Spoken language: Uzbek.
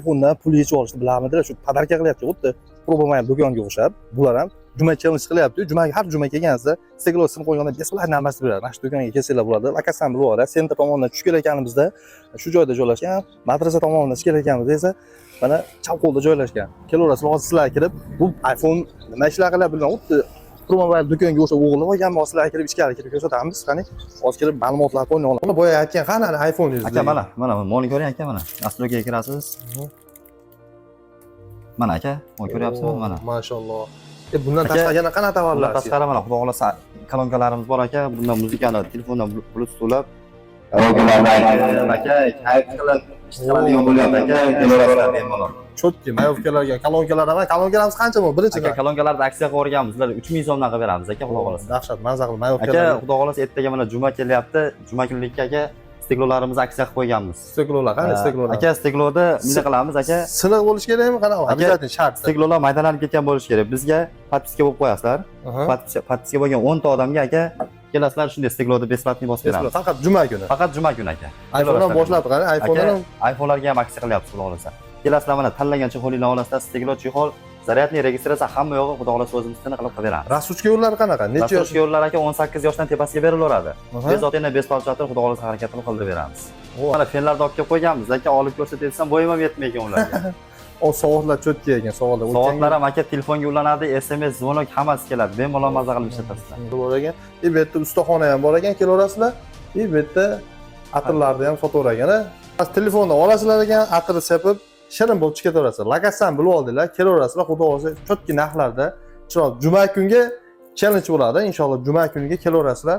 iPhone'dan pul yechib olishni bilarmidilar, shu podarka qilyapti, xuddi probomagan do'konga o'xshab. Bular ham juma challenge qilyapti. Jumaga har juma kelganingizda steklosini qo'yganda beslar narsani beradi. Mana shu do'konga kelsanglar bo'ladi. Lokasiyadan bilib oladi. Sentr tomonidan tushib kelayotganimizda shu joyda joylashgan, madrasa tomonidan chiqib kelayotganimizda esa mana chavqolda joylashgan. Kelaverasizlar, hozir sizlar kirib, bu iPhone nima ishlar qiladi bilmayman. Xuddi Promobil do'konga o'sha o'g'lim olgan, sizlar kirib ichkari kirib ko'rsatamiz. Qani, hozir kirib ma'lumotlarni qo'yib olamiz. Boya aytgan qani iPhone'ingiz? Aka mana molni ko'ring aka mana. Astroga kirasiz. Mana aka, mo'l ko'ryapsizmi mana? Mashalloh. Bundan tashqari yana qanaqa tovarlar? Bundan tashqari mana xudo xolasa kolonkalarimiz bor aka. Bundan muzikani telefondan Bluetooth ulab kolonkalarni aka, kayf qilib ishlaydigan bo'lyapti aka. Kelaverasizlar bemalol. Chotki, mayovkalarga, kolonkalar ham. Kolonkalarimiz qancha bu? Birinchi aka kolonkalarda aksiya qilib o'rganmiz. Ular 3000 so'mdan qilib beramiz aka, xudo xolasa. Dahshat, mazza qilib mayovkalar. Aka, xudo xolasa ertaga mana juma kelyapti. Juma kunlikka aka steklolarimizni aksiya qilib qo'yganmiz. Steklolar, qani steklolar? Aka, stekloda bunday qilamiz aka. Siniq bo'lish kerakmi? Qanaqa? Обязательно shart. Steklolar maydalanib ketgan bo'lishi kerak. Bizga podpiska bo'lib qo'yasizlar. Podpiska bo'lgan 10 ta odamga aka kelasizlar, shunday stekloda besplatni bosib beramiz. Faqat juma kuni. Faqat juma kuni aka. iPhone'dan boshladi qani? iPhone'larga ham aksiya qilyapmiz, xudo xolasa. Kelasizlar mana tanlangan chexolinglarni olasizlar, steklo chexol, zaryadniy registratsiya hamma yo'g'i xudo xolasa o'zimizdan qilib beramiz. Rastruchka yo'llari qanaqa? Necha yosh? Rastruchka yo'llari aka 18 yoshdan tepasiga berilaveradi. Bezotini besplatni xudo xolasa harakatini qildirib beramiz. Mana fenlarni olib kelib qo'yganmiz aka, olib ko'rsatayapsam bo'yim ham yetmay ekan ularga. O soatlar chotki ekan, soatlar. Soatlar ham aka telefonga ulanadi, SMS, zvonok hammasi keladi. Bemalol maza qilib ishlatasizlar. Bor ekan. Bu yerda ustaxona ham bor ekan, kelaverasizlar. Bu yerda atirlarni ham sotaver ekan. Telefonda olasizlar ekan, atirni sepib shirin bo'lib chiqaverasizlar. Lokasiyadan bilib oldinglar, kelaverasizlar. Xudo xolasa chotki narxlarda. Juma kunga challenge bo'ladi. Inshaalloh juma kuniga kelaverasizlar.